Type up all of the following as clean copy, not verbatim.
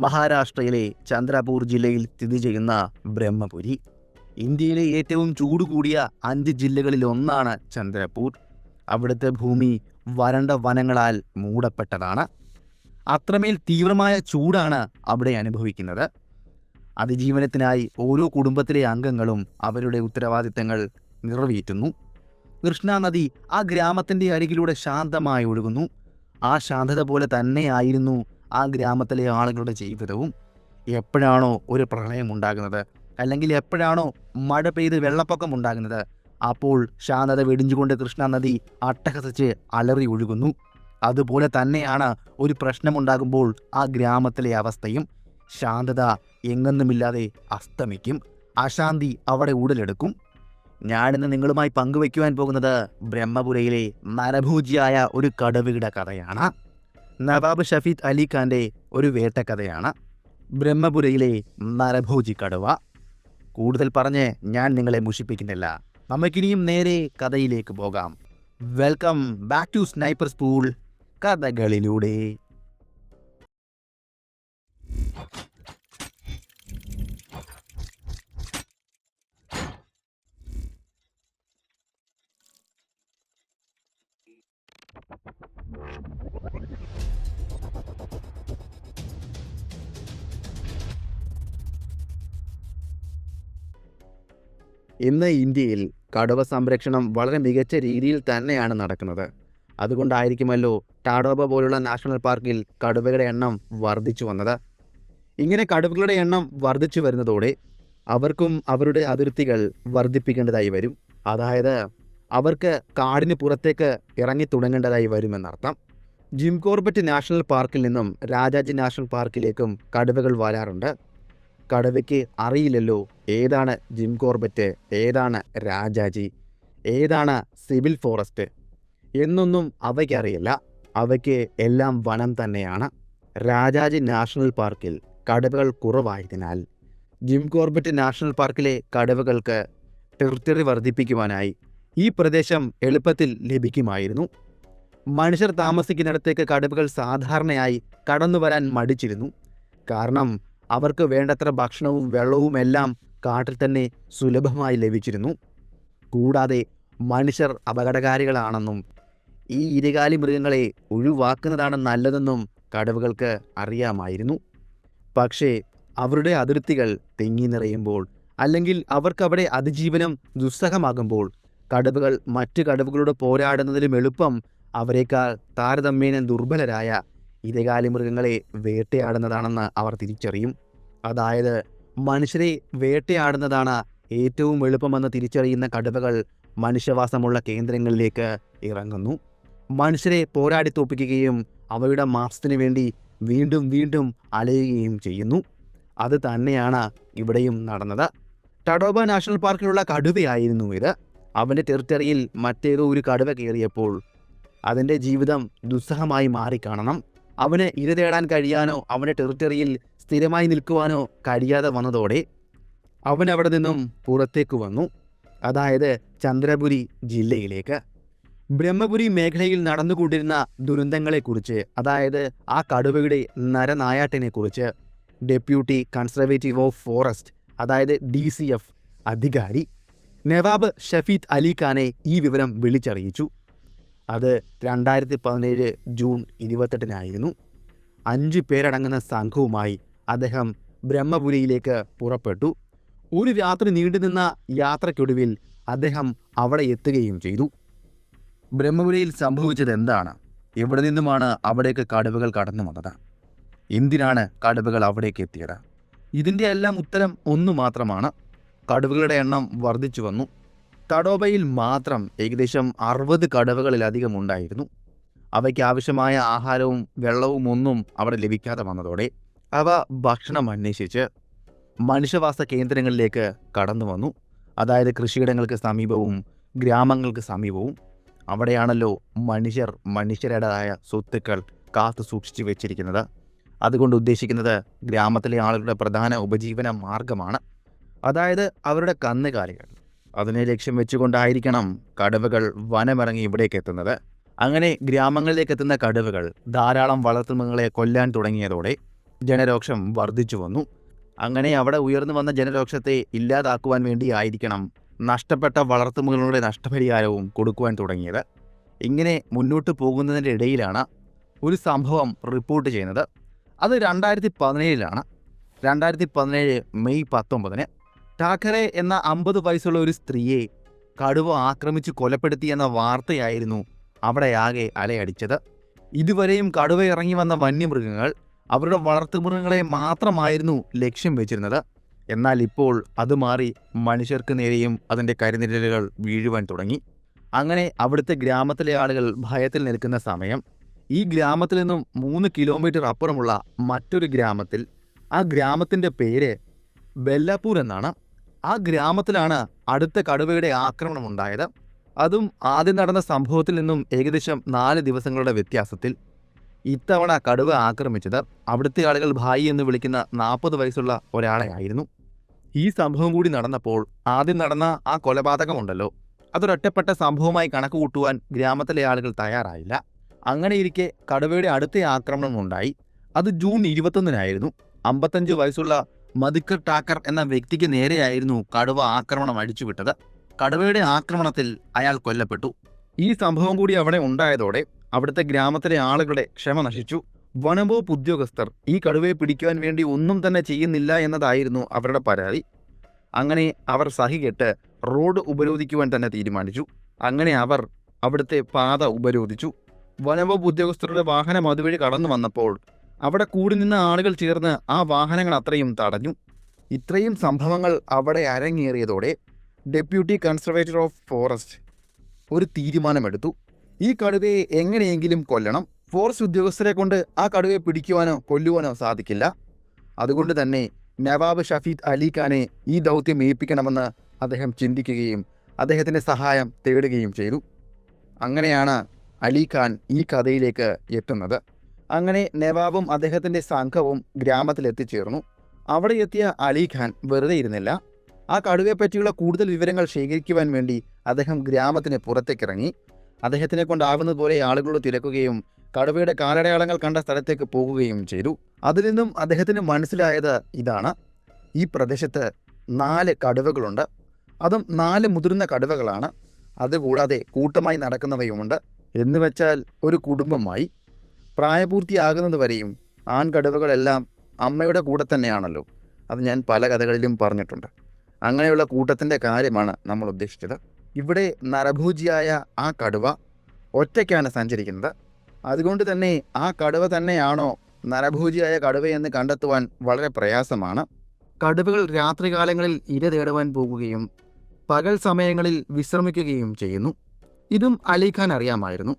മഹാരാഷ്ട്രയിലെ ചന്ദ്രപൂർ ജില്ലയിൽ സ്ഥിതി ചെയ്യുന്ന ബ്രഹ്മപുരി. ഇന്ത്യയിലെ ഏറ്റവും ചൂട് കൂടിയ 5 ജില്ലകളിലൊന്നാണ് ചന്ദ്രപൂർ. അവിടുത്തെ ഭൂമി വരണ്ട വനങ്ങളാൽ മൂടപ്പെട്ടതാണ്. അത്രമേൽ തീവ്രമായ ചൂടാണ് അവിടെ അനുഭവിക്കുന്നത്. അതിജീവനത്തിനായി ഓരോ കുടുംബത്തിലെ അംഗങ്ങളും അവരുടെ ഉത്തരവാദിത്തങ്ങൾ നിറവേറ്റുന്നു. കൃഷ്ണ നദി ആ ഗ്രാമത്തിൻ്റെ അരികിലൂടെ ശാന്തമായി ഒഴുകുന്നു. ആ ശാന്തത പോലെ തന്നെയായിരുന്നു ആ ഗ്രാമത്തിലെ ആളുകളുടെ ജീവിതവും. എപ്പോഴാണോ ഒരു പ്രളയം ഉണ്ടാകുന്നത്, അല്ലെങ്കിൽ എപ്പോഴാണോ മഴ പെയ്ത് വെള്ളപ്പൊക്കം ഉണ്ടാകുന്നത്, അപ്പോൾ ശാന്തത വെടിഞ്ഞുകൊണ്ട് കൃഷ്ണ നദി അട്ടഹസിച്ച് അലറി ഒഴുകുന്നു. അതുപോലെ തന്നെയാണ് ഒരു പ്രശ്നമുണ്ടാകുമ്പോൾ ആ ഗ്രാമത്തിലെ അവസ്ഥയും. ശാന്തത എങ്ങൊന്നുമില്ലാതെ അസ്തമിക്കും. അശാന്തി അവിടെ ഉടലെടുക്കും. ഞാനിന്ന് നിങ്ങളുമായി പങ്കുവയ്ക്കുവാൻ പോകുന്നത് ബ്രഹ്മപുരയിലെ നരഭോജിയായ ഒരു കടുവയുടെ കഥയാണ്. നവാബ് ഷഫീദ് അലി ഖാൻ്റെ ഒരു വേട്ടക്കഥയാണ് ബ്രഹ്മപുരയിലെ നരഭോജി കടുവ. കൂടുതൽ പറഞ്ഞ് ഞാൻ നിങ്ങളെ മുഷിപ്പിക്കുന്നില്ല. നമുക്കിനിയും നേരെ കഥയിലേക്ക് പോകാം. Welcome back to sniper school കഥകളിലൂടെ. ഇന്ന് ഇന്ത്യയിൽ കടുവ സംരക്ഷണം വളരെ മികച്ച രീതിയിൽ തന്നെയാണ് നടക്കുന്നത്. അതുകൊണ്ടായിരിക്കുമല്ലോ ടാഡോബ പോലുള്ള നാഷണൽ പാർക്കിൽ കടുവകളുടെ എണ്ണം വർദ്ധിച്ചു വന്നത്. ഇങ്ങനെ കടുവകളുടെ എണ്ണം വർദ്ധിച്ചു വരുന്നതോടെ അവർക്കും അവരുടെ അതിർത്തികൾ വർദ്ധിപ്പിക്കേണ്ടതായി വരും. അതായത് അവർക്ക് കാടിന് പുറത്തേക്ക് ഇറങ്ങി തുടങ്ങേണ്ടതായി വരുമെന്നർത്ഥം. ജിം കോർബറ്റ് നാഷണൽ പാർക്കിൽ നിന്നും രാജാജി നാഷണൽ പാർക്കിലേക്കും കടുവകൾ വരാറുണ്ട്. കടുവയ്ക്ക് അറിയില്ലല്ലോ ഏതാണ് ജിം കോർബറ്റ്, ഏതാണ് രാജാജി, ഏതാണ് സിവിൽ ഫോറസ്റ്റ് എന്നൊന്നും അവയ്ക്കറിയില്ല. അവയ്ക്ക് എല്ലാം വനം തന്നെയാണ്. രാജാജി നാഷണൽ പാർക്കിൽ കടുവകൾ കുറവായതിനാൽ ജിം കോർബറ്റ് നാഷണൽ പാർക്കിലെ കടുവകൾക്ക് ടെറിട്ടറി വർദ്ധിപ്പിക്കുവാനായി ഈ പ്രദേശം എളുപ്പത്തിൽ ലഭിക്കുമായിരുന്നു. മനുഷ്യർ താമസിക്കുന്നിടത്തേക്ക് കടുവകൾ സാധാരണയായി കടന്നു വരാൻ മടിച്ചിരുന്നു. കാരണം അവർക്ക് വേണ്ടത്ര ഭക്ഷണവും വെള്ളവും എല്ലാം കാട്ടിൽ തന്നെ സുലഭമായി ലഭിച്ചിരുന്നു. കൂടാതെ മനുഷ്യർ അപകടകാരികളാണെന്നും ഈ ഇരുകാലി മൃഗങ്ങളെ ഒഴിവാക്കുന്നതാണ് നല്ലതെന്നും കടുവകൾക്ക് അറിയാമായിരുന്നു. പക്ഷേ അവരുടെ അതിർത്തികൾ തെങ്ങി നിറയുമ്പോൾ, അല്ലെങ്കിൽ അവർക്കവിടെ അതിജീവനം ദുസ്സഹമാകുമ്പോൾ കടുവകൾ മറ്റ് കടുവകളോട് പോരാടുന്നതിലും എളുപ്പം അവരെക്കാൾ താരതമ്യേന ദുർബലരായ ഇരകാലി മൃഗങ്ങളെ വേട്ടയാടുന്നതാണെന്ന് അവർ തിരിച്ചറിയും. അതായത് മനുഷ്യരെ വേട്ടയാടുന്നതാണ് ഏറ്റവും എളുപ്പമെന്ന് തിരിച്ചറിയുന്ന കടുവകൾ മനുഷ്യവാസമുള്ള കേന്ദ്രങ്ങളിലേക്ക് ഇറങ്ങുന്നു. മനുഷ്യരെ പോരാടി തോൽപ്പിക്കുകയും അവയുടെ മാംസത്തിനു വേണ്ടി വീണ്ടും വീണ്ടും അലയുകയും ചെയ്യുന്നു. അത് തന്നെയാണ് ഇവിടെയും നടന്നത്. ടഡോബ നാഷണൽ പാർക്കിലുള്ള കടുവയായിരുന്നു ഇത്. അവൻ്റെ ടെറിട്ടറിയിൽ മറ്റേതോ ഒരു കടുവ കയറിയപ്പോൾ അതിൻ്റെ ജീവിതം ദുസ്സഹമായി മാറിക്കാണണം. അവന് ഇര തേടാൻ കഴിയാനോ അവൻ്റെ ടെറിട്ടറിയിൽ സ്ഥിരമായി നിൽക്കുവാനോ കഴിയാതെ വന്നതോടെ അവൻ അവിടെ നിന്നും പുറത്തേക്ക് വന്നു. അതായത് ചന്ദ്രപുരി ജില്ലയിലേക്ക്. ബ്രഹ്മപുരി മേഖലയിൽ നടന്നുകൊണ്ടിരുന്ന ദുരന്തങ്ങളെക്കുറിച്ച്, അതായത് ആ കടുവയുടെ നരനായാട്ടിനെക്കുറിച്ച് ഡെപ്യൂട്ടി കൺസർവേറ്റീവ് ഓഫ് ഫോറസ്റ്റ്, അതായത് DCF അധികാരി നവാബ് ഷഫീദ് അലി ഖാനെ ഈ വിവരം വിളിച്ചറിയിച്ചു. അത് 2017 ജൂൺ 28 5 പേരടങ്ങുന്ന സംഘവുമായി അദ്ദേഹം ബ്രഹ്മപുരിയിലേക്ക് പുറപ്പെട്ടു. ഒരു രാത്രി നീണ്ടുനിന്ന യാത്രയ്ക്കൊടുവിൽ അദ്ദേഹം അവിടെ എത്തുകയും ചെയ്തു. ബ്രഹ്മപുരിയിൽ സംഭവിച്ചത് എന്താണ്? എവിടെ നിന്നുമാണ് അവിടേക്ക് കടുവകൾ കടന്നു വന്നത്? എന്തിനാണ് കടുവകൾ അവിടേക്ക് എത്തിയത്? ഇതിൻ്റെ എല്ലാം ഉത്തരം ഒന്നു മാത്രമാണ്. കടുവകളുടെ എണ്ണം വർദ്ധിച്ചു വന്നു. ടഡോബയിൽ മാത്രം ഏകദേശം 60 കടുവകളിലധികം ഉണ്ടായിരുന്നു. അവയ്ക്ക് ആവശ്യമായ ആഹാരവും വെള്ളവും ഒന്നും അവിടെ ലഭിക്കാതെ വന്നതോടെ അവ ഭക്ഷണം അന്വേഷിച്ച് മനുഷ്യവാസ കേന്ദ്രങ്ങളിലേക്ക് കടന്നു വന്നു. അതായത് കൃഷിയിടങ്ങൾക്ക് സമീപവും ഗ്രാമങ്ങൾക്ക് സമീപവും. അവിടെയാണല്ലോ മനുഷ്യർ മനുഷ്യരുടേതായ സ്വത്തുക്കൾ കാത്തു സൂക്ഷിച്ചു വെച്ചിരിക്കുന്നത്. അതുകൊണ്ട് ഉദ്ദേശിക്കുന്നത് ഗ്രാമത്തിലെ ആളുകളുടെ പ്രധാന ഉപജീവന മാർഗമാണ്. അതായത് അവരുടെ കന്നുകാലികൾ. അതിനെ ലക്ഷ്യം വെച്ചുകൊണ്ടായിരിക്കണം കടുവകൾ വനമിറങ്ങി ഇവിടേക്ക് എത്തുന്നത്. അങ്ങനെ ഗ്രാമങ്ങളിലേക്ക് എത്തുന്ന കടുവകൾ ധാരാളം വളർത്തുമൃഗങ്ങളെ കൊല്ലാൻ തുടങ്ങിയതോടെ ജനരോക്ഷം വർദ്ധിച്ചു വന്നു. അങ്ങനെ അവിടെ ഉയർന്നു വന്ന ജനരോക്ഷത്തെ ഇല്ലാതാക്കുവാൻ വേണ്ടിയായിരിക്കണം നഷ്ടപ്പെട്ട വളർത്തുമൃഗങ്ങളുടെ നഷ്ടപരിഹാരവും കൊടുക്കുവാൻ തുടങ്ങിയത്. ഇങ്ങനെ മുന്നോട്ട് പോകുന്നതിൻ്റെ ഇടയിലാണ് ഒരു സംഭവം റിപ്പോർട്ട് ചെയ്യുന്നത്. അത് 2017 2017 മെയ് 19 ഠാക്കറെ എന്ന 50 വയസ്സുള്ള ഒരു സ്ത്രീയെ കടുവ ആക്രമിച്ച് കൊലപ്പെടുത്തി എന്ന വാർത്തയായിരുന്നു അവിടെ ആകെ അലയടിച്ചത്. ഇതുവരെയും കടുവ ഇറങ്ങി വന്ന വന്യമൃഗങ്ങൾ അവരുടെ വളർത്തുമൃഗങ്ങളെ മാത്രമായിരുന്നു ലക്ഷ്യം വെച്ചിരുന്നത്. എന്നാൽ ഇപ്പോൾ അത് മാറി മനുഷ്യർക്ക് നേരെയും അതിൻ്റെ കരിനിഴലുകൾ വീഴുവാൻ തുടങ്ങി. അങ്ങനെ അവിടുത്തെ ഗ്രാമത്തിലെ ആളുകൾ ഭയത്തിൽ നിൽക്കുന്ന സമയം ഈ ഗ്രാമത്തിൽ നിന്നും 3 കിലോമീറ്റർ അപ്പുറമുള്ള മറ്റൊരു ഗ്രാമത്തിൽ, ആ ഗ്രാമത്തിൻ്റെ പേര് ബെല്ലാപൂർ എന്നാണ്. ആ ഗ്രാമത്തിലാണ് അടുത്ത കടുവയുടെ ആക്രമണം ഉണ്ടായത്. അതും ആദ്യം നടന്ന സംഭവത്തിൽ നിന്നും ഏകദേശം 4 ദിവസങ്ങളുടെ വ്യത്യാസത്തിൽ. ഇത്തവണ കടുവ ആക്രമിച്ചത് അവിടുത്തെ ആളുകൾ ഭായി എന്ന് വിളിക്കുന്ന 40 വയസ്സുള്ള ഒരാളെ ആയിരുന്നു. ഈ സംഭവം കൂടി നടന്നപ്പോൾ ആദ്യം നടന്ന ആ കൊലപാതകമുണ്ടല്ലോ, അതൊരൊറ്റപ്പെട്ട സംഭവമായി കണക്ക് കൂട്ടുവാൻ ഗ്രാമത്തിലെ ആളുകൾ തയ്യാറായില്ല. അങ്ങനെയിരിക്കെ കടുവയുടെ അടുത്ത ആക്രമണം ഉണ്ടായി. അത് ജൂൺ 21 55 വയസ്സുള്ള മധുക്കർ ഠാക്കർ എന്ന വ്യക്തിക്ക് നേരെയായിരുന്നു കടുവ ആക്രമണം അഴിച്ചുവിട്ടത്. കടുവയുടെ ആക്രമണത്തിൽ അയാൾ കൊല്ലപ്പെട്ടു. ഈ സംഭവം കൂടി അവിടെ ഉണ്ടായതോടെ അവിടുത്തെ ഗ്രാമത്തിലെ ആളുകളുടെ ക്ഷമ നശിച്ചു. വനംവകുപ്പ് ഉദ്യോഗസ്ഥർ ഈ കടുവയെ പിടിക്കുവാൻ വേണ്ടി ഒന്നും തന്നെ ചെയ്യുന്നില്ല എന്നതായിരുന്നു അവരുടെ പരാതി. അങ്ങനെ അവർ സഹികെട്ട് റോഡ് ഉപരോധിക്കുവാൻ തന്നെ തീരുമാനിച്ചു. അങ്ങനെ അവർ അവിടുത്തെ പാത ഉപരോധിച്ചു. വനംവകുപ്പ് ഉദ്യോഗസ്ഥരുടെ വാഹനം അതുവഴി കടന്നു വന്നപ്പോൾ അവിടെ കൂടി നിന്ന ആളുകൾ ചേർന്ന് ആ വാഹനങ്ങൾ അത്രയും തടഞ്ഞു. ഇത്രയും സംഭവങ്ങൾ അവിടെ അരങ്ങേറിയതോടെ ഡെപ്യൂട്ടി കൺസർവേറ്റർ ഓഫ് ഫോറസ്റ്റ് ഒരു തീരുമാനമെടുത്തു. ഈ കടുവയെ എങ്ങനെയെങ്കിലും കൊല്ലണം. ഫോറസ്റ്റ് ഉദ്യോഗസ്ഥരെ കൊണ്ട് ആ കടുവയെ പിടിക്കുവാനോ കൊല്ലുവാനോ സാധിക്കില്ല. അതുകൊണ്ട് തന്നെ നവാബ് ഷഫീദ് അലി ഖാനെ ഈ ദൗത്യം ഏൽപ്പിക്കണമെന്ന് അദ്ദേഹം ചിന്തിക്കുകയും അദ്ദേഹത്തിൻ്റെ സഹായം തേടുകയും ചെയ്തു. അങ്ങനെയാണ് അലി ഖാൻ ഈ കഥയിലേക്ക് എത്തുന്നത്. അങ്ങനെ നവാബും അദ്ദേഹത്തിൻ്റെ സംഘവും ഗ്രാമത്തിലെത്തിച്ചേർന്നു. അവിടെ എത്തിയ അലി ഖാൻ വെറുതെ ഇരുന്നില്ല. ആ കടുവയെ പറ്റിയുള്ള കൂടുതൽ വിവരങ്ങൾ ശേഖരിക്കുവാൻ വേണ്ടി അദ്ദേഹം ഗ്രാമത്തിന് പുറത്തേക്കിറങ്ങി. അദ്ദേഹത്തിനെ കൊണ്ടാവുന്നതുപോലെ ആളുകളോട് തിരക്കുകയും കടുവയുടെ കാലടയാളങ്ങൾ കണ്ട സ്ഥലത്തേക്ക് പോകുകയും ചെയ്തു. അതിൽ നിന്നും അദ്ദേഹത്തിന് മനസ്സിലായത് ഇതാണ്: ഈ പ്രദേശത്ത് 4 കടുവകളുണ്ട്. അതും 4 മുതിർന്ന കടുവകളാണ്. അതുകൂടാതെ കൂട്ടമായി നടക്കുന്നവയുമുണ്ട്. എന്ന് വെച്ചാൽ ഒരു കുടുംബമായി. പ്രായപൂർത്തിയാകുന്നത് വരെയും ആൺകടുവകളെല്ലാം അമ്മയുടെ കൂടെ തന്നെയാണല്ലോ. അത് ഞാൻ പല കഥകളിലും പറഞ്ഞിട്ടുണ്ട്. അങ്ങനെയുള്ള കൂട്ടത്തിൻ്റെ കാര്യമാണ് നമ്മൾ ഉദ്ദേശിച്ചത്. ഇവിടെ നരഭോജിയായ ആ കടുവ ഒറ്റയ്ക്കാണ് സഞ്ചരിക്കുന്നത്. അതുകൊണ്ട് തന്നെ ആ കടുവ തന്നെയാണോ നരഭോജിയായ കടുവയെന്ന് കണ്ടെത്തുവാൻ വളരെ പ്രയാസമാണ്. കടുവകൾ രാത്രികാലങ്ങളിൽ ഇര തേടുവാൻ പോകുകയും പകൽ സമയങ്ങളിൽ വിശ്രമിക്കുകയും ചെയ്യുന്നു. ഇതും അലി ഖാൻ അറിയാമായിരുന്നു.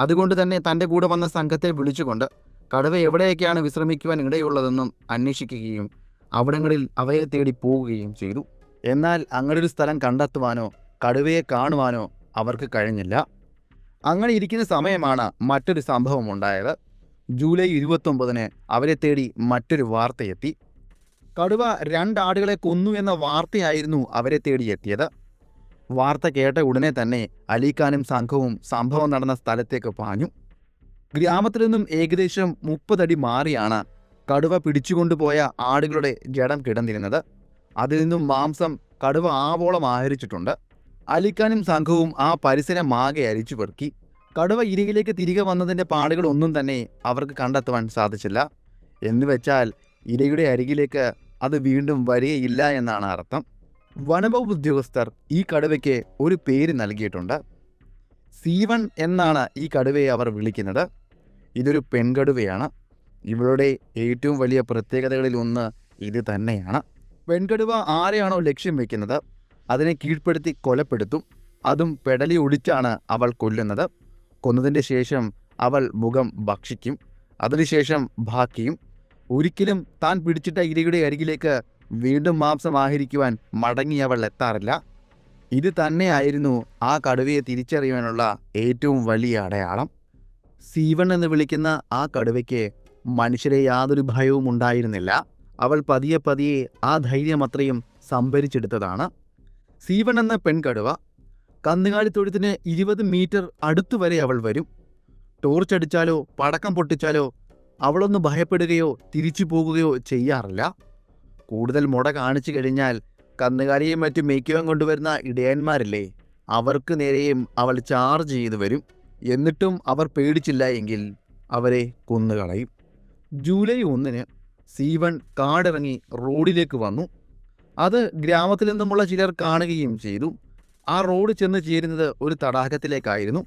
അതുകൊണ്ട് തന്നെ തൻ്റെ കൂടെ വന്ന സംഘത്തെ വിളിച്ചുകൊണ്ട് കടുവ എവിടെയൊക്കെയാണ് വിശ്രമിക്കുവാൻ ഇടയുള്ളതെന്നും അന്വേഷിക്കുകയും അവിടങ്ങളിൽ അവയെ തേടി പോവുകയും ചെയ്തു. എന്നാൽ അങ്ങനൊരു സ്ഥലം കണ്ടെത്തുവാനോ കടുവയെ കാണുവാനോ അവർക്ക് കഴിഞ്ഞില്ല. അങ്ങനെ ഇരിക്കുന്ന സമയമാണ് മറ്റൊരു സംഭവം ഉണ്ടായത്. ജൂലൈ 29 അവരെ തേടി മറ്റൊരു വാർത്തയെത്തി. കടുവ 2 ആടുകളെ കൊന്നു എന്ന വാർത്തയായിരുന്നു അവരെ തേടിയെത്തിയത്. വാർത്ത കേട്ട ഉടനെ തന്നെ അലിഖാനും സംഘവും സംഭവം നടന്ന സ്ഥലത്തേക്ക് പാഞ്ഞു. ഗ്രാമത്തിൽ നിന്നും ഏകദേശം 30 അടി മാറിയാണ് കടുവ പിടിച്ചുകൊണ്ടുപോയ ആടുകളുടെ ജഡം കിടന്നിരുന്നത്. അതിൽ നിന്നും മാംസം കടുവ ആവോളം ആഹരിച്ചിട്ടുണ്ട്. അലിഖാനും സംഘവും ആ പരിസരമാകെ അരിച്ചു പെറുക്കി. കടുവ ഇരയിലേക്ക് തിരികെ വന്നതിൻ്റെ പാടുകളൊന്നും തന്നെ അവർക്ക് കണ്ടെത്തുവാൻ സാധിച്ചില്ല. എന്നുവെച്ചാൽ ഇരയുടെ അരികിലേക്ക് അത് വീണ്ടും വരികയില്ല എന്നാണ് അർത്ഥം. വനംവകുപ്പ് ഉദ്യോഗസ്ഥർ ഈ കടുവയ്ക്ക് ഒരു പേര് നൽകിയിട്ടുണ്ട്. സീവൺ എന്നാണ് ഈ കടുവയെ അവർ വിളിക്കുന്നത്. ഇതൊരു പെൺകടുവയാണ്. ഇവളുടെ ഏറ്റവും വലിയ പ്രത്യേകതകളിൽ ഒന്ന് ഇത് തന്നെയാണ്. പെൺകടുവ ആരെയാണോ ലക്ഷ്യം വയ്ക്കുന്നത് അതിനെ കീഴ്പ്പെടുത്തി കൊലപ്പെടുത്തും. അതും പെടലി ഒടിച്ചാണ് അവൾ കൊല്ലുന്നത്. കൊന്നതിൻ്റെ ശേഷം അവൾ മുഖം ഭക്ഷിക്കും. അതിനുശേഷം ബാക്കിയും. ഒരിക്കലും താൻ പിടിച്ചിട്ട ഇരയുടെ അരികിലേക്ക് വീണ്ടും മാംസം ആഹരിക്കുവാൻ മടങ്ങി അവൾ എത്താറില്ല. ഇത് തന്നെയായിരുന്നു ആ കടുവയെ തിരിച്ചറിയാനുള്ള ഏറ്റവും വലിയ അടയാളം. സീവൺ എന്ന് വിളിക്കുന്ന ആ കടുവയ്ക്ക് മനുഷ്യരെ യാതൊരു ഭയവും ഉണ്ടായിരുന്നില്ല. അവൾ പതിയെ പതിയെ ആ ധൈര്യമത്രയും സംഭരിച്ചെടുത്തതാണ്. സീവൺ എന്ന പെൺകടുവ കന്നുകാലിത്തൊഴുത്തിന് 20 മീറ്റർ അടുത്തുവരെ അവൾ വരും. ടോർച്ചടിച്ചാലോ പടക്കം പൊട്ടിച്ചാലോ അവളൊന്ന് ഭയപ്പെടുകയോ തിരിച്ചു പോകുകയോ ചെയ്യാറില്ല. കൂടുതൽ മുട കാണിച്ചു കഴിഞ്ഞാൽ കന്നുകാലിയെയും മറ്റും മേയ്ക്കുവാൻ കൊണ്ടുവരുന്ന ഇടയന്മാരില്ലേ, അവർക്ക് നേരെയും അവൾ ചാർജ് ചെയ്തു വരും. എന്നിട്ടും അവർ പേടിച്ചില്ല എങ്കിൽ അവരെ കൊന്നുകളയും. ജൂലൈ 1 സീവൺ കാടിറങ്ങി റോഡിലേക്ക് വന്നു. അത് ഗ്രാമത്തിൽ നിന്നുമുള്ള ചിലർ കാണുകയും ചെയ്തു. ആ റോഡ് ചെന്ന് ചേരുന്നത് ഒരു തടാകത്തിലേക്കായിരുന്നു.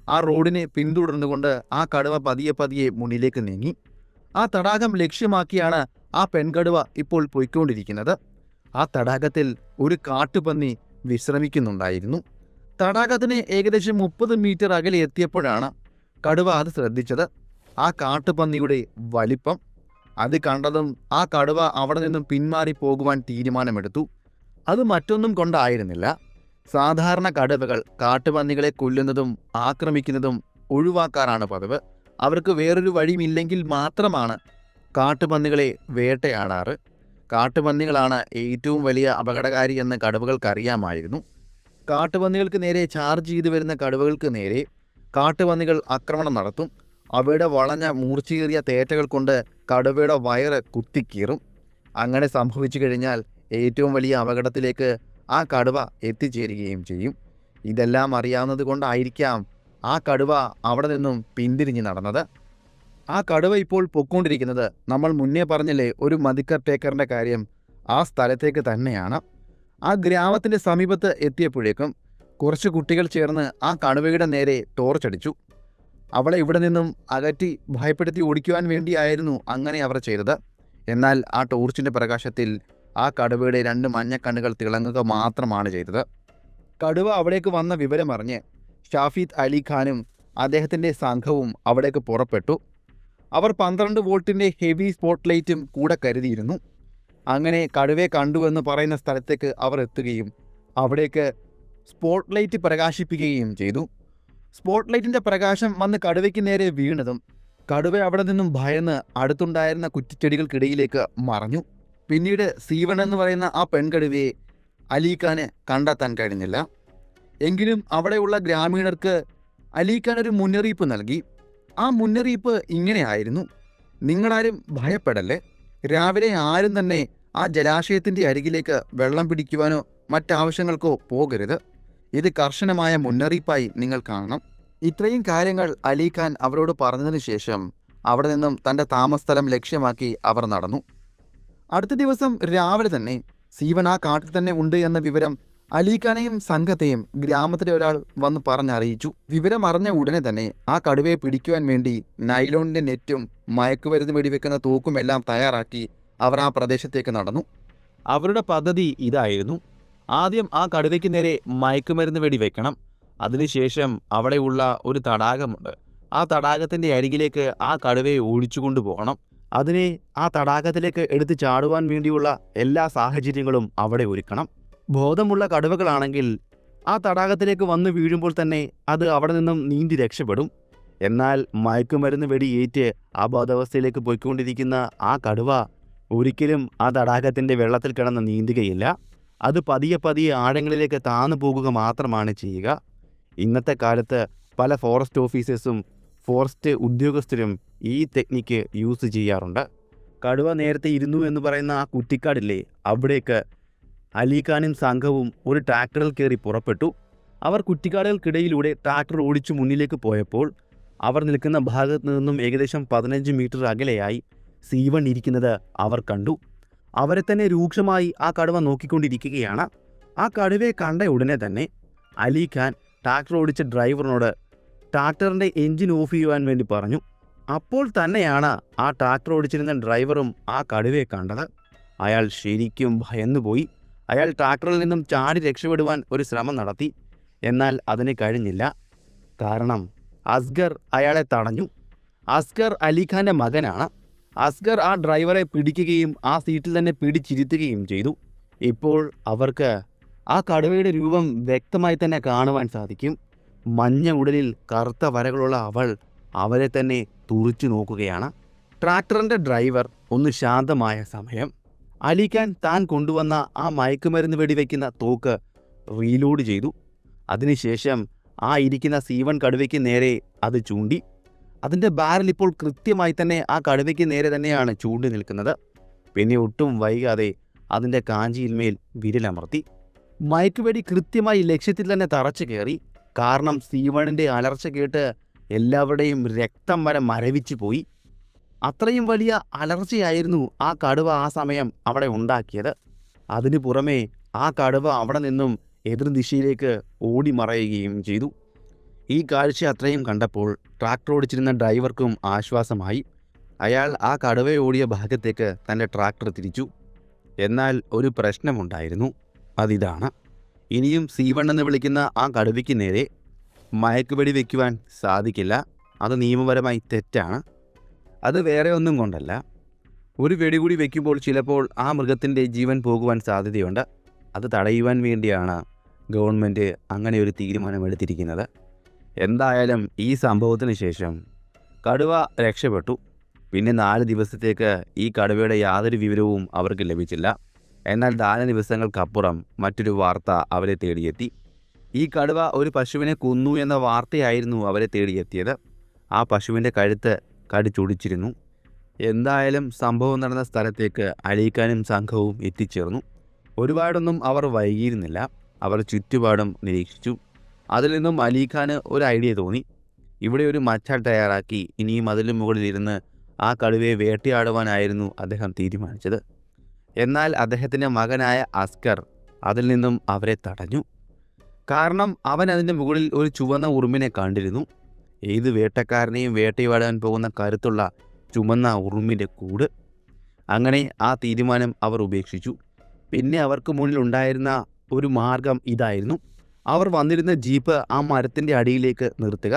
ആ റോഡിനെ പിന്തുടർന്നുകൊണ്ട് ആ കടുവ പതിയെ പതിയെ മുന്നിലേക്ക് നീങ്ങി. ആ തടാകം ലക്ഷ്യമാക്കിയാണ് ആ പെൺകടുവ ഇപ്പോൾ പോയിക്കൊണ്ടിരിക്കുന്നത്. ആ തടാകത്തിൽ ഒരു കാട്ടുപന്നി വിശ്രമിക്കുന്നുണ്ടായിരുന്നു. തടാകത്തിന് ഏകദേശം 30 മീറ്റർ അകലെ എത്തിയപ്പോഴാണ് കടുവ അത് ശ്രദ്ധിച്ചത്. ആ കാട്ടുപന്നിയുടെ വലിപ്പം അത് കണ്ടതും ആ കടുവ അവിടെ നിന്നും പിന്മാറി പോകുവാൻ തീരുമാനമെടുത്തു. അത് മറ്റൊന്നും കൊണ്ടായിരുന്നില്ല. സാധാരണ കടുവകൾ കാട്ടുപന്നികളെ കൊല്ലുന്നതും ആക്രമിക്കുന്നതും ഒഴിവാക്കാറാണ് പതിവ്. അവർക്ക് വേറൊരു വഴിയുമില്ലെങ്കിൽ മാത്രമാണ് കാട്ടുപന്നികളെ വേട്ടയാടാറ്. കാട്ടുപന്നികളാണ് ഏറ്റവും വലിയ അപകടകാരി എന്ന് കടുവകൾക്കറിയാമായിരുന്നു. കാട്ടുപന്നികൾക്ക് നേരെ ചാർജ് ചെയ്തു വരുന്ന കടുവകൾക്ക് നേരെ കാട്ടുപന്നികൾ ആക്രമണം നടത്തും. അവയുടെ വളഞ്ഞ മൂർച്ചയേറിയ തേറ്റകൾ കൊണ്ട് കടുവയുടെ വയറ് കുത്തിക്കീറും. അങ്ങനെ സംഭവിച്ചു കഴിഞ്ഞാൽ ഏറ്റവും വലിയ അപകടത്തിലേക്ക് ആ കടുവ എത്തിച്ചേരുകയും ചെയ്യും. ഇതെല്ലാം അറിയാവുന്നത് കൊണ്ടായിരിക്കാം ആ കടുവ അവിടെ നിന്നും പിന്തിരിഞ്ഞ് നടന്നത്. ആ കടുവ ഇപ്പോൾ പൊയ്ക്കൊണ്ടിരിക്കുന്നത് നമ്മൾ മുന്നേ പറഞ്ഞില്ലേ ഒരു മദിക്കർ ടേക്കറിൻ്റെ കാര്യം, ആ സ്ഥലത്തേക്ക് തന്നെയാണ്. ആ ഗ്രാമത്തിൻ്റെ സമീപത്ത് എത്തിയപ്പോഴേക്കും കുറച്ച് കുട്ടികൾ ചേർന്ന് ആ കടുവയുടെ നേരെ ടോർച്ചടിച്ചു. അവളെ ഇവിടെ നിന്നും അകറ്റി ഭയപ്പെടുത്തി ഓടിക്കുവാൻ വേണ്ടിയായിരുന്നു അങ്ങനെ അവർ ചെയ്തത്. എന്നാൽ ആ ടോർച്ചിൻ്റെ പ്രകാശത്തിൽ ആ കടുവയുടെ 2 മഞ്ഞക്കണ്ണുകൾ തിളങ്ങുക മാത്രമാണ് ചെയ്തത്. കടുവ അവിടേക്ക് വന്ന വിവരമറിഞ്ഞ് ഷാഫീദ് അലി ഖാനും അദ്ദേഹത്തിൻ്റെ സംഘവും അവിടേക്ക് പുറപ്പെട്ടു. അവർ 12 വോൾട്ടിൻ്റെ ഹെവി സ്പോട്ട് ലൈറ്റും കൂടെ കരുതിയിരുന്നു. അങ്ങനെ കടുവയെ കണ്ടുവെന്ന് പറയുന്ന സ്ഥലത്തേക്ക് അവർ എത്തുകയും അവിടേക്ക് സ്പോട്ട് ലൈറ്റ് പ്രകാശിപ്പിക്കുകയും ചെയ്തു. സ്പോട്ട് ലൈറ്റിൻ്റെ പ്രകാശം വന്ന് കടുവയ്ക്ക് നേരെ വീണതും കടുവ അവിടെ നിന്നും ഭയന്ന് അടുത്തുണ്ടായിരുന്ന കുറ്റിച്ചെടികൾക്കിടയിലേക്ക് മറഞ്ഞു. പിന്നീട് സീവൺ എന്ന് പറയുന്ന ആ പെൺകടുവയെ അലിഖാന് കണ്ടെത്താൻ കഴിഞ്ഞില്ല. എങ്കിലും അവിടെയുള്ള ഗ്രാമീണർക്ക് അലിഖാൻ ഒരു മുന്നറിയിപ്പ് നൽകി. ആ മുന്നറിയിപ്പ് ഇങ്ങനെയായിരുന്നു: നിങ്ങളാരും ഭയപ്പെടല്ലേ, രാവിലെ ആരും തന്നെ ആ ജലാശയത്തിൻ്റെ അരികിലേക്ക് വെള്ളം പിടിക്കുവാനോ മറ്റാവശ്യങ്ങൾക്കോ പോകരുത്. ഇത് കർശനമായ മുന്നറിയിപ്പായി നിങ്ങൾ കാണണം. ഇത്രയും കാര്യങ്ങൾ അലിഖാൻ അവരോട് പറഞ്ഞതിന് ശേഷം അവിടെ നിന്നും തൻ്റെ താമസസ്ഥലം ലക്ഷ്യമാക്കി അവർ നടന്നു. അടുത്ത ദിവസം രാവിലെ തന്നെ സീവൺ ആ കാട്ടിൽ തന്നെ ഉണ്ട് എന്ന വിവരം അലിഖാനെയും സംഘത്തെയും ഗ്രാമത്തിലെ ഒരാൾ വന്ന് പറഞ്ഞറിയിച്ചു. വിവരം അറിഞ്ഞ ഉടനെ തന്നെ ആ കടുവയെ പിടിക്കുവാൻ വേണ്ടി നൈലോണിൻ്റെ നെറ്റും മയക്കുമരുന്ന് വെടിവെക്കുന്ന തൂക്കുമെല്ലാം തയ്യാറാക്കി അവർ ആ പ്രദേശത്തേക്ക് നടന്നു. അവരുടെ പദ്ധതി ഇതായിരുന്നു: ആദ്യം ആ കടുവയ്ക്ക് നേരെ മയക്കുമരുന്ന് വെടിവെക്കണം. അതിനുശേഷം അവിടെയുള്ള ഒരു തടാകമുണ്ട്. ആ തടാകത്തിൻ്റെ അരികിലേക്ക് ആ കടുവയെ ഓടിച്ചുകൊണ്ടു പോകണം. അതിനെ ആ തടാകത്തിലേക്ക് എടുത്ത് ചാടുവാൻ വേണ്ടിയുള്ള എല്ലാ സാഹചര്യങ്ങളും അവിടെ ഒരുക്കണം. ബോധമുള്ള കടുവകളാണെങ്കിൽ ആ തടാകത്തിലേക്ക് വന്ന് വീഴുമ്പോൾ തന്നെ അത് അവിടെ നിന്നും നീന്തി രക്ഷപ്പെടും. എന്നാൽ മയക്കുമരുന്ന് വെടിയേറ്റ് അബോധാവസ്ഥയിലേക്ക് പോയിക്കൊണ്ടിരിക്കുന്ന ആ കടുവ ഒരിക്കലും ആ തടാകത്തിൻ്റെ വെള്ളത്തിൽ കിടന്ന് നീന്തുകയില്ല. അത് പതിയെ പതിയെ ആഴങ്ങളിലേക്ക് താന്നു പോകുക മാത്രമാണ് ചെയ്യുക. ഇന്നത്തെ കാലത്ത് പല ഫോറസ്റ്റ് ഓഫീസേഴ്സും ഫോറസ്റ്റ് ഉദ്യോഗസ്ഥരും ഈ ടെക്നിക്ക് യൂസ് ചെയ്യാറുണ്ട്. കടുവ നേരത്തെ ഇരുന്നു എന്ന് പറയുന്ന ആ കുറ്റിക്കാടില്ലേ, അവിടേക്ക് അലിഖാനും സംഘവും ഒരു ട്രാക്ടറിൽ കയറി പുറപ്പെട്ടു. അവർ കുറ്റിക്കാടുകൾക്കിടയിലൂടെ ട്രാക്ടർ ഓടിച്ചു മുന്നിലേക്ക് പോയപ്പോൾ അവർ നിൽക്കുന്ന ഭാഗത്ത് നിന്നും ഏകദേശം 15 മീറ്റർ അകലെയായി സീവൺ ഇരിക്കുന്നത് അവർ കണ്ടു. അവരെ തന്നെ രൂക്ഷമായി ആ കടുവ നോക്കിക്കൊണ്ടിരിക്കുകയാണ്. ആ കടുവയെ കണ്ട ഉടനെ തന്നെ അലിഖാൻ ട്രാക്ടർ ഓടിച്ച ഡ്രൈവറിനോട് ട്രാക്ടറിൻ്റെ എൻജിൻ ഓഫ് ചെയ്യുവാൻ വേണ്ടി പറഞ്ഞു. അപ്പോൾ തന്നെയാണ് ആ ട്രാക്ടർ ഓടിച്ചിരുന്ന ഡ്രൈവറും ആ കടുവയെ കണ്ടത്. അയാൾ ശരിക്കും ഭയന്നുപോയി. അയാൾ ട്രാക്ടറിൽ നിന്നും ചാടി രക്ഷപ്പെടുവാൻ ഒരു ശ്രമം നടത്തി. എന്നാൽ അതിന് കഴിഞ്ഞില്ല. കാരണം അസ്ഗർ അയാളെ തടഞ്ഞു. അസ്ഗർ അലിഖാൻ്റെ മകനാണ്. അസ്ഗർ ആ ഡ്രൈവറെ പിടിക്കുകയും ആ സീറ്റിൽ തന്നെ പിടിച്ചിരുത്തുകയും ചെയ്തു. ഇപ്പോൾ അവർക്ക് ആ കടുവയുടെ രൂപം വ്യക്തമായി തന്നെ കാണുവാൻ സാധിക്കും. മഞ്ഞ ഉടലിൽ കറുത്ത വരകളുള്ള അവൾ അവരെ തന്നെ തുറിച്ചു നോക്കുകയാണ്. ട്രാക്ടറിൻ്റെ ഡ്രൈവർ ഒന്ന് ശാന്തമായ സമയം അലിഖാൻ താൻ കൊണ്ടുവന്ന ആ മയക്കുമരുന്ന് വെടിവെക്കുന്ന തോക്ക് റീലോഡ് ചെയ്തു. അതിനുശേഷം ആ ഇരിക്കുന്ന സീവൺ കടുവയ്ക്ക് നേരെ അത് ചൂണ്ടി. അതിൻ്റെ ബാരൽ ഇപ്പോൾ കൃത്യമായി തന്നെ ആ കടുവയ്ക്ക് നേരെ തന്നെയാണ് ചൂണ്ടി നിൽക്കുന്നത്. പിന്നെ ഒട്ടും വൈകാതെ അതിൻ്റെ കാഞ്ചിയിന്മേൽ വിരലമർത്തി. മയക്കുവെടി കൃത്യമായി ലക്ഷ്യത്തിൽ തന്നെ തറച്ചു കയറി. കാരണം സീവണിൻ്റെ അലർച്ച കേട്ട് എല്ലാവരുടെയും രക്തം വരെ മരവിച്ചു പോയി. അത്രയും വലിയ അലർച്ചയായിരുന്നു ആ കടുവ ആ സമയം അവിടെ ഉണ്ടാക്കിയത്. അതിനു പുറമെ ആ കടുവ അവിടെ നിന്നും എതിർദിശയിലേക്ക് ഓടി മറയുകയും ചെയ്തു. ഈ കാഴ്ച അത്രയും കണ്ടപ്പോൾ ട്രാക്ടർ ഓടിച്ചിരുന്ന ഡ്രൈവർക്കും ആശ്വാസമായി. അയാൾ ആ കടുവ ഓടിയ ഭാഗത്തേക്ക് തൻ്റെ ട്രാക്ടർ തിരിച്ചു. എന്നാൽ ഒരു പ്രശ്നമുണ്ടായിരുന്നു. അതിതാണ്, ഇനിയും സീവൺ എന്ന് വിളിക്കുന്ന ആ കടുവയ്ക്ക് നേരെ മയക്കുവെടി വയ്ക്കുവാൻ സാധിക്കില്ല. അത് നിയമപരമായി തെറ്റാണ്. അത് വേറെ ഒന്നും കൊണ്ടല്ല, ഒരു വെടി കൂടി വയ്ക്കുമ്പോൾ ചിലപ്പോൾ ആ മൃഗത്തിൻ്റെ ജീവൻ പോകുവാൻ സാധ്യതയുണ്ട്. അത് തടയുവാൻ വേണ്ടിയാണ് ഗവൺമെൻറ് അങ്ങനെ ഒരു തീരുമാനമെടുത്തിരിക്കുന്നത്. എന്തായാലും ഈ സംഭവത്തിന് ശേഷം കടുവ രക്ഷപ്പെട്ടു. പിന്നെ 4 ദിവസത്തേക്ക് ഈ കടുവയുടെ യാതൊരു വിവരവും അവർക്ക് ലഭിച്ചില്ല. എന്നാൽ 4 ദിവസങ്ങൾക്കപ്പുറം മറ്റൊരു വാർത്ത അവരെ തേടിയെത്തി. ഈ കടുവ ഒരു പശുവിനെ കൊന്നു എന്ന വാർത്തയായിരുന്നു അവരെ തേടിയെത്തിയത്. ആ പശുവിൻ്റെ കഴുത്ത് കടിച്ചൊടിച്ചിരുന്നു. എന്തായാലും സംഭവം നടന്ന സ്ഥലത്തേക്ക് അലീഖാനും സംഘവും എത്തിച്ചേർന്നു. ഒരുപാടൊന്നും അവർ വൈകിയിരുന്നില്ല. അവർ ചുറ്റുപാടും നിരീക്ഷിച്ചു. അതിൽ നിന്നും അലീഖാന് ഒരു ഐഡിയ തോന്നി. ഇവിടെ ഒരു മച്ചാൻ തയ്യാറാക്കി ഇനിയും അതിന് മുകളിലിരുന്ന് ആ കടുവയെ വേട്ടയാടുവാനായിരുന്നു അദ്ദേഹം തീരുമാനിച്ചത്. എന്നാൽ അദ്ദേഹത്തിൻ്റെ മകനായ അസ്കർ അതിൽ നിന്നും അവരെ തടഞ്ഞു. കാരണം അവൻ അതിൻ്റെ മുകളിൽ ഒരു ചുവന്ന ഉറുമ്പിനെ കണ്ടിരുന്നു. ഏത് വേട്ടക്കാരനെയും വേട്ടയാടാൻ പോകുന്ന കരുത്തുള്ള ചുമന്ന ഉറുമ്പിൻ്റെ കൂട്. അങ്ങനെ ആ തീരുമാനം അവർ ഉപേക്ഷിച്ചു. പിന്നെ അവർക്ക് മുന്നിൽ ഉണ്ടായിരുന്ന ഒരു മാർഗം ഇതായിരുന്നു. അവർ വന്നിരുന്ന ജീപ്പ് ആ മരത്തിൻ്റെ അടിയിലേക്ക് നിർത്തുക.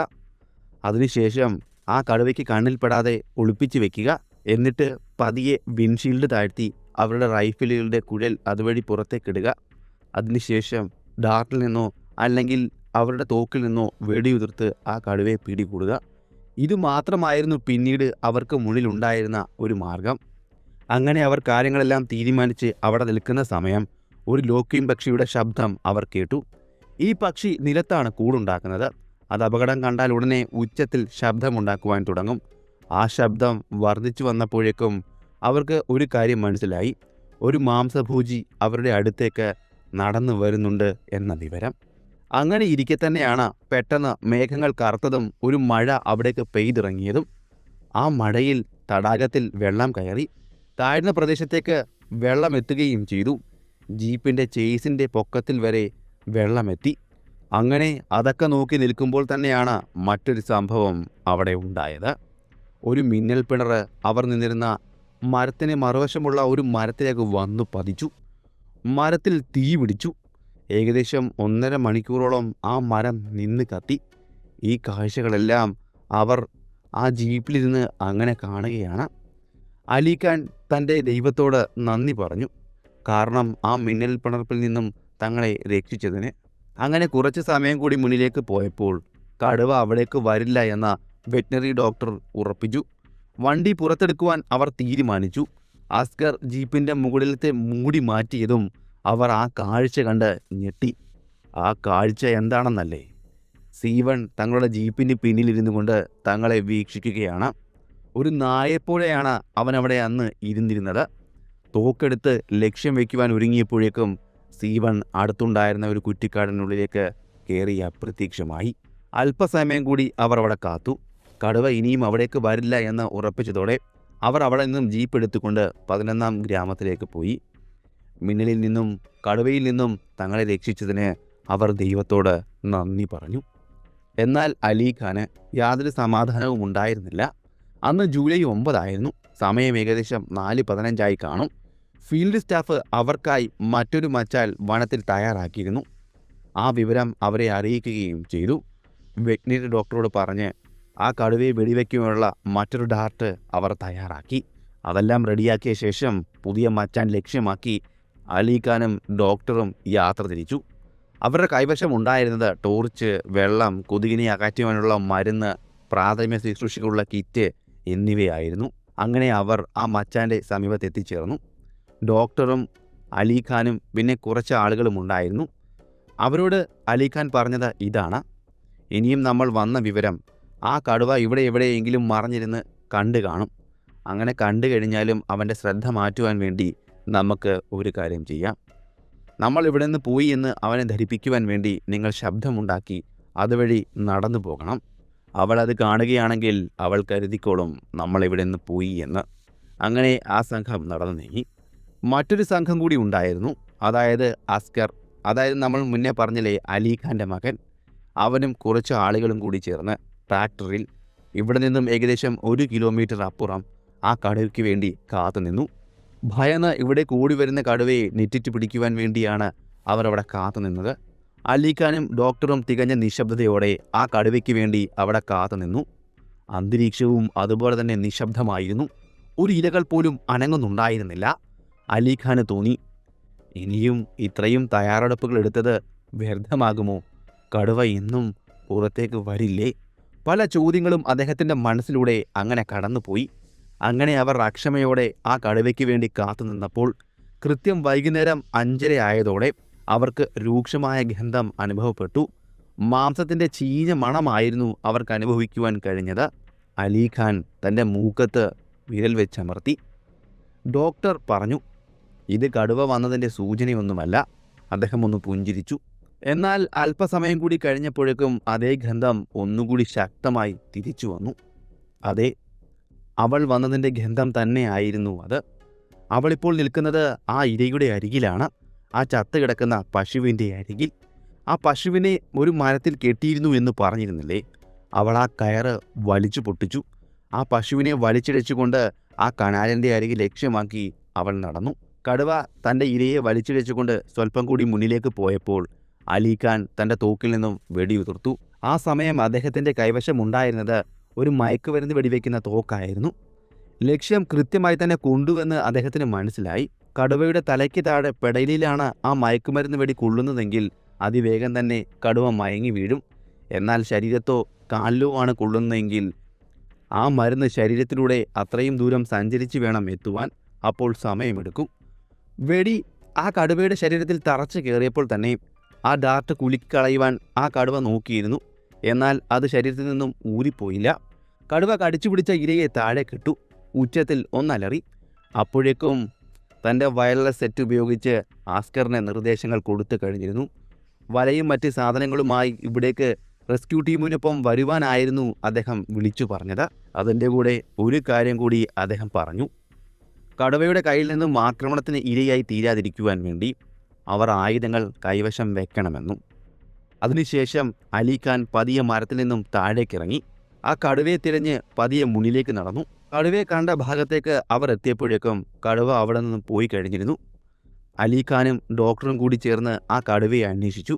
അതിനുശേഷം ആ കടുവയ്ക്ക് കണ്ണിൽപ്പെടാതെ ഒളിപ്പിച്ച് വെക്കുക. എന്നിട്ട് പതിയെ വിൻഷീൽഡ് താഴ്ത്തി അവരുടെ റൈഫിലുകളുടെ കുഴൽ അതുവഴി പുറത്തേക്കിടുക. അതിനുശേഷം ഡാർട്ടിൽ നിന്നോ അല്ലെങ്കിൽ അവരുടെ തോക്കിൽ നിന്നോ വെടിയുതിർത്ത് ആ കടുവയെ പിടികൂടുക. ഇതുമാത്രമായിരുന്നു പിന്നീട് അവർക്ക് മുന്നിലുണ്ടായിരുന്ന ഒരു മാർഗം. അങ്ങനെ അവർ കാര്യങ്ങളെല്ലാം തീരുമാനിച്ച് അവിടെ നിൽക്കുന്ന സമയം ഒരു ലോക്കിൻ പക്ഷിയുടെ ശബ്ദം അവർ കേട്ടു. ഈ പക്ഷി നിലത്താണ് കൂടുണ്ടാക്കുന്നത്. അത് അപകടം കണ്ടാൽ ഉടനെ ഉച്ചത്തിൽ ശബ്ദമുണ്ടാക്കുവാൻ തുടങ്ങും. ആ ശബ്ദം വർദ്ധിച്ചു വന്നപ്പോഴേക്കും അവർക്ക് ഒരു കാര്യം മനസ്സിലായി. ഒരു മാംസഭോജി അവരുടെ അടുത്തേക്ക് നടന്നു വരുന്നുണ്ട് എന്ന വിവരം. അങ്ങനെ ഇരിക്കെ തന്നെയാണ് പെട്ടെന്ന് മേഘങ്ങൾ കറുത്തതും ഒരു മഴ അവിടേക്ക് പെയ്തിറങ്ങിയതും. ആ മഴയിൽ തടാകത്തിൽ വെള്ളം കയറി. താഴ്ന്ന പ്രദേശത്തേക്ക് വെള്ളം എത്തുകയും ചെയ്തു. ജീപ്പിൻ്റെ ചേസിൻ്റെ പൊക്കത്തിൽ വരെ വെള്ളമെത്തി. അങ്ങനെ അതൊക്കെ നോക്കി നിൽക്കുമ്പോൾ തന്നെയാണ് മറ്റൊരു സംഭവം അവിടെ ഉണ്ടായത്. ഒരു മിന്നൽ പിണർ അവർ നിന്നിരുന്ന മരത്തിന് മറുവശമുള്ള ഒരു മരത്തിലേക്ക് വന്നു പതിച്ചു. മരത്തിൽ തീ പിടിച്ചു. ഏകദേശം 1.5 മണിക്കൂറോളം ആ മരം നിന്ന് കത്തി. ഈ കാഴ്ചകളെല്ലാം അവർ ആ ജീപ്പിലിരുന്ന് അങ്ങനെ കാണുകയാണ്. അലീഖാൻ തൻ്റെ ദൈവത്തോട് നന്ദി പറഞ്ഞു. കാരണം ആ മിന്നൽ പിണർപ്പിൽ നിന്നും തങ്ങളെ രക്ഷിച്ചതിന്. അങ്ങനെ കുറച്ച് സമയം കൂടി മുന്നിലേക്ക് പോയപ്പോൾ കടുവ അവിടേക്ക് വരില്ല എന്ന വെറ്റിനറി ഡോക്ടർ ഉറപ്പിച്ചു. വണ്ടി പുറത്തെടുക്കുവാൻ അവർ തീരുമാനിച്ചു. അസ്കർ ജീപ്പിൻ്റെ മുകളിലത്തെ മൂടി മാറ്റിയതും അവർ ആ കാഴ്ച കണ്ട് ഞെട്ടി. ആ കാഴ്ച എന്താണെന്നല്ലേ? സീവൺ തങ്ങളുടെ ജീപ്പിന് പിന്നിലിരുന്നു കൊണ്ട് തങ്ങളെ വീക്ഷിക്കുകയാണ്. ഒരു നായെപ്പോലെയാണ് അവൻ അവിടെ അന്ന് ഇരുന്നിരുന്നത്. തോക്കെടുത്ത് ലക്ഷ്യം വയ്ക്കുവാൻ ഒരുങ്ങിയപ്പോഴേക്കും സീവൺ അടുത്തുണ്ടായിരുന്ന ഒരു കുറ്റിക്കാടിനുള്ളിലേക്ക് കയറി അപ്രത്യക്ഷമായി. അല്പസമയം കൂടി അവർ അവിടെ കാത്തു. കടുവ ഇനിയും അവിടേക്ക് വരില്ല എന്ന് ഉറപ്പിച്ചതോടെ അവർ അവിടെ നിന്നും ജീപ്പ് എടുത്തുകൊണ്ട് 11ാം ഗ്രാമത്തിലേക്ക് പോയി. മിന്നലിൽ നിന്നും കടുവയിൽ നിന്നും തങ്ങളെ രക്ഷിച്ചതിന് അവർ ദൈവത്തോട് നന്ദി പറഞ്ഞു. എന്നാൽ അലീഖാന് യാതൊരു സമാധാനവും ഉണ്ടായിരുന്നില്ല. അന്ന് ജൂലൈ 9 ആയിരുന്നു. സമയം ഏകദേശം 4:15 കാണും. ഫീൽഡ് സ്റ്റാഫ് അവർക്കായി മറ്റൊരു മച്ചാൽ വനത്തിൽ തയ്യാറാക്കിയിരുന്നു. ആ വിവരം അവരെ അറിയിക്കുകയും ചെയ്തു. വെറ്റിനറി ഡോക്ടറോട് പറഞ്ഞ് ആ കടുവയെ വെടിവെക്കുവാനുള്ള മറ്റൊരു ഡാർട്ട് അവർ തയ്യാറാക്കി. അതെല്ലാം റെഡിയാക്കിയ ശേഷം പുതിയ മച്ചാൻ ലക്ഷ്യമാക്കി അലീഖാനും ഡോക്ടറും യാത്ര തിരിച്ചു. അവരുടെ കൈവശം ഉണ്ടായിരുന്നത് ടോർച്ച്, വെള്ളം, കൊതുകിനെ അകറ്റുവാനുള്ള മരുന്ന്, പ്രാഥമിക ശുശ്രൂഷയ്ക്കുള്ള കിറ്റ് എന്നിവയായിരുന്നു. അങ്ങനെ അവർ ആ മച്ചാൻ്റെ സമീപത്തെത്തിച്ചേർന്നു. ഡോക്ടറും അലീഖാനും പിന്നെ കുറച്ച് ആളുകളും ഉണ്ടായിരുന്നു. അവരോട് അലീഖാൻ പറഞ്ഞത് ഇതാണ്: ഇനിയും നമ്മൾ വന്ന വിവരം ആ കടുവ ഇവിടെ എവിടെയെങ്കിലും മറഞ്ഞിരുന്ന് കണ്ടു കാണും. അങ്ങനെ കണ്ടു കഴിഞ്ഞാലും അവൻ്റെ ശ്രദ്ധ മാറ്റുവാൻ വേണ്ടി നമുക്ക് ഒരു കാര്യം ചെയ്യാം. നമ്മൾ ഇവിടെ നിന്ന് പോയി എന്ന് അവനെ ധരിപ്പിക്കുവാൻ വേണ്ടി നിങ്ങൾ ശബ്ദമുണ്ടാക്കി അതുവഴി നടന്നു പോകണം. അവൾ അത് കാണുകയാണെങ്കിൽ അവൾ കരുതിക്കോളും നമ്മളിവിടെ നിന്ന് പോയി എന്ന്. അങ്ങനെ ആ സംഘം നടന്നു നീങ്ങി. മറ്റൊരു സംഘം കൂടി ഉണ്ടായിരുന്നു. അതായത് അസ്കർ, അതായത് നമ്മൾ മുന്നേ പറഞ്ഞില്ലേ അലിഖാൻ്റെ മകൻ. അവനും കുറച്ച് ആളുകളും കൂടി ചേർന്ന് ട്രാക്ടറിൽ ഇവിടെ നിന്നും ഏകദേശം 1 കിലോമീറ്റർ അപ്പുറം ആ കടുവയ്ക്ക് വേണ്ടി കാത്തു നിന്നു. ഭയന്ന് ഇവിടെ കൂടി വരുന്ന കടുവയെ നെറ്റിട്ട് പിടിക്കുവാൻ വേണ്ടിയാണ് അവർ അവിടെ കാത്തു നിന്നത്. അലിഖാനും ഡോക്ടറും തികഞ്ഞ നിശബ്ദതയോടെ ആ കടുവയ്ക്ക് വേണ്ടി അവിടെ കാത്തു നിന്നു. അന്തരീക്ഷവും അതുപോലെ തന്നെ നിശബ്ദമായിരുന്നു. ഒരു ഇലകൾ പോലും അനങ്ങുന്നുണ്ടായിരുന്നില്ല. അലിഖാന് തോന്നി, ഇനിയും ഇത്രയും തയ്യാറെടുപ്പുകൾ എടുത്തത് വ്യർത്ഥമാകുമോ? കടുവ ഇന്നും പുറത്തേക്ക് വരില്ലേ? പല ചോദ്യങ്ങളും അദ്ദേഹത്തിൻ്റെ മനസ്സിലൂടെ അങ്ങനെ കടന്നുപോയി. അങ്ങനെ അവർ അക്ഷമയോടെ ആ കടുവയ്ക്ക് വേണ്ടി കാത്തു നിന്നപ്പോൾ കൃത്യം വൈകുന്നേരം 5:30 ആയതോടെ അവർക്ക് രൂക്ഷമായ ഗന്ധം അനുഭവപ്പെട്ടു. മാംസത്തിൻ്റെ ചീഞ്ഞ മണമായിരുന്നു അവർക്ക് അനുഭവിക്കുവാൻ കഴിഞ്ഞത്. അലിഖാൻ തൻ്റെ മൂക്കത്ത് വിരൽ വെച്ചമർത്തി. ഡോക്ടർ പറഞ്ഞു, ഇത് കടുവ വന്നതിൻ്റെ സൂചനയൊന്നുമല്ല. അദ്ദേഹം ഒന്ന് പുഞ്ചിരിച്ചു. എന്നാൽ അല്പസമയം കൂടി കഴിഞ്ഞപ്പോഴേക്കും അതേ ഗന്ധം ഒന്നുകൂടി ശക്തമായി തിരിച്ചു വന്നു. അതെ, അവൾ വന്നതിൻ്റെ ഗന്ധം തന്നെയായിരുന്നു അത്. അവളിപ്പോൾ നിൽക്കുന്നത് ആ ഇരയുടെ അരികിലാണ്, ആ ചത്ത് കിടക്കുന്ന പശുവിൻ്റെ അരികിൽ. ആ പശുവിനെ ഒരു മരത്തിൽ കെട്ടിയിരുന്നു എന്ന് പറഞ്ഞിരുന്നില്ലേ? അവൾ ആ കയറ് വലിച്ചു പൊട്ടിച്ചു. ആ പശുവിനെ വലിച്ചിഴച്ചുകൊണ്ട് ആ കനാലിൻ്റെ അരികിൽ ലക്ഷ്യമാക്കി അവൾ നടന്നു. കടുവ തൻ്റെ ഇരയെ വലിച്ചിഴച്ചുകൊണ്ട് സ്വല്പം കൂടി മുന്നിലേക്ക് പോയപ്പോൾ അലിഖാൻ തൻ്റെ തോക്കിൽ നിന്നും വെടിയുതിർത്തു. ആ സമയം അദ്ദേഹത്തിൻ്റെ കൈവശമുണ്ടായിരുന്നത് ഒരു മയക്കുമരുന്ന് വെടിവെക്കുന്ന തോക്കായിരുന്നു. ലക്ഷ്യം കൃത്യമായി തന്നെ കൊണ്ടുവന്ന് അദ്ദേഹത്തിന് മനസ്സിലായി. കടുവയുടെ തലയ്ക്ക് താഴെ പെടലിലാണ് ആ മയക്കുമരുന്ന് വെടി കൊള്ളുന്നതെങ്കിൽ അതിവേഗം തന്നെ കടുവ മയങ്ങി വീഴും. എന്നാൽ ശരീരത്തോ കാലിലോ ആണ് കൊള്ളുന്നതെങ്കിൽ ആ മരുന്ന് ശരീരത്തിലൂടെ അത്രയും ദൂരം സഞ്ചരിച്ച് വേണം എത്തുവാൻ. അപ്പോൾ സമയമെടുക്കും. വെടി ആ കടുവയുടെ ശരീരത്തിൽ തറച്ചു കയറിയപ്പോൾ തന്നെ ആ ഡാർട്ട് കുലുക്കിക്കളയുവാൻ ആ കടുവ നോക്കിയിരുന്നു. എന്നാൽ അത് ശരീരത്തിൽ നിന്നും ഊരിപ്പോയില്ല. കടുവ കടിച്ചു പിടിച്ച ഇരയെ താഴെ കിട്ടു. ഉച്ചത്തിൽ ഒന്നലറി. അപ്പോഴേക്കും തൻ്റെ വയർലെസ് സെറ്റ് ഉപയോഗിച്ച് ആസ്കറിന് നിർദ്ദേശങ്ങൾ കൊടുത്തു കഴിഞ്ഞിരുന്നു. വലയും മറ്റ് സാധനങ്ങളുമായി ഇവിടേക്ക് റെസ്ക്യൂ ടീമിനൊപ്പം വരുവാനായിരുന്നു അദ്ദേഹം വിളിച്ചു പറഞ്ഞത്. അതിൻ്റെ കൂടെ ഒരു കാര്യം കൂടി അദ്ദേഹം പറഞ്ഞു. കടുവയുടെ കയ്യിൽ നിന്നും ആക്രമണത്തിന് ഇരയായി തീരാതിരിക്കുവാൻ വേണ്ടി അവർ ആയുധങ്ങൾ കൈവശം വെക്കണമെന്നും. അതിനുശേഷം അലിഖാൻ പതിയെ മരത്തിൽ നിന്നും താഴേക്കിറങ്ങി ആ കടുവയെ തിരഞ്ഞ് പതിയെ മുന്നിലേക്ക് നടന്നു. കടുവയെ കണ്ട ഭാഗത്തേക്ക് അവർ എത്തിയപ്പോഴേക്കും കടുവ അവിടെ നിന്നും പോയി കഴിഞ്ഞിരുന്നു. അലിഖാനും ഡോക്ടറും കൂടി ചേർന്ന് ആ കടുവയെ അന്വേഷിച്ചു.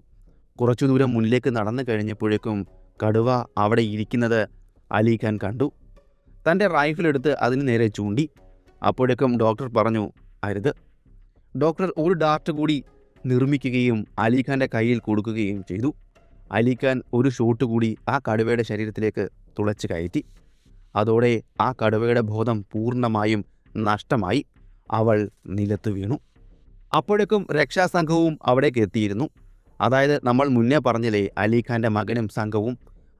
കുറച്ചു ദൂരം മുന്നിലേക്ക് നടന്നു കഴിഞ്ഞപ്പോഴേക്കും കടുവ അവിടെ ഇരിക്കുന്നത് അലിഖാൻ കണ്ടു. തൻ്റെ റൈഫിൾ എടുത്ത് അതിന് നേരെ ചൂണ്ടി. അപ്പോഴേക്കും ഡോക്ടർ പറഞ്ഞു, അരുത്. ഡോക്ടർ ഒരു ഡാർട്ട് കൂടി നിർമ്മിക്കുകയും അലിഖാൻ്റെ കയ്യിൽ കൊടുക്കുകയും ചെയ്തു. അലിഖാൻ ഒരു ഷോട്ട് കൂടി ആ കടുവയുടെ ശരീരത്തിലേക്ക് തുളച്ച് കയറ്റി. അതോടെ ആ കടുവയുടെ ബോധം പൂർണ്ണമായും നഷ്ടമായി. അവൾ നിലത്ത് വീണു. അപ്പോഴേക്കും രക്ഷാസംഘവും അവിടേക്ക് എത്തിയിരുന്നു. അതായത് നമ്മൾ മുന്നേ പറഞ്ഞില്ലേ അലിഖാൻ്റെ മകനും സംഘവും,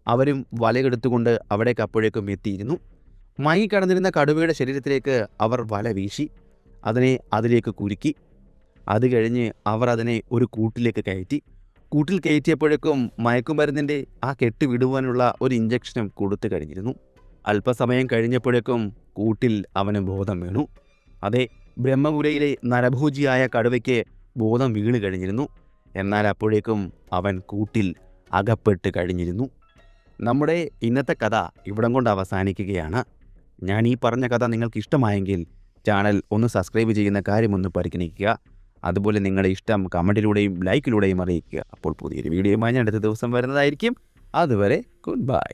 അവരും വലയെടുത്തുകൊണ്ട് അവിടേക്ക് അപ്പോഴേക്കും എത്തിയിരുന്നു. മയങ്ങിക്കിടന്നിരുന്ന കടുവയുടെ ശരീരത്തിലേക്ക് അവർ വല വീശി അതിലേക്ക് കുരുക്കി. അത് കഴിഞ്ഞ് അവർ അതിനെ ഒരു കൂട്ടിലേക്ക് കയറ്റി. കൂട്ടിൽ കയറ്റിയപ്പോഴേക്കും മയക്കുമരുന്നിൻ്റെ ആ കെട്ട് വിടുവാനുള്ള ഒരു ഇഞ്ചക്ഷനും കൊടുത്തു കഴിഞ്ഞിരുന്നു. അല്പസമയം കഴിഞ്ഞപ്പോഴേക്കും കൂട്ടിൽ അവന് ബോധം വീണു. അതെ, ബ്രഹ്മപുരയിലെ നരഭോജിയായ കടുവയ്ക്ക് ബോധം വീണ് കഴിഞ്ഞിരുന്നു. എന്നാൽ അപ്പോഴേക്കും അവൻ കൂട്ടിൽ അകപ്പെട്ട് കഴിഞ്ഞിരുന്നു. നമ്മുടെ ഇന്നത്തെ കഥ ഇവിടം കൊണ്ട് അവസാനിക്കുകയാണ്. ഞാൻ ഈ പറഞ്ഞ കഥ നിങ്ങൾക്ക് ഇഷ്ടമായെങ്കിൽ ചാനൽ ഒന്ന് സബ്സ്ക്രൈബ് ചെയ്യുന്ന കാര്യമൊന്ന് പരിഗണിക്കുക. അതുപോലെ നിങ്ങളുടെ ഇഷ്ടം കമൻറ്റിലൂടെയും ലൈക്കിലൂടെയും അറിയിക്കുക. അപ്പോൾ പുതിയൊരു വീഡിയോയുമായി ഞാൻ അടുത്ത ദിവസം വരുന്നതായിരിക്കും. അതുവരെ ഗുഡ് ബൈ.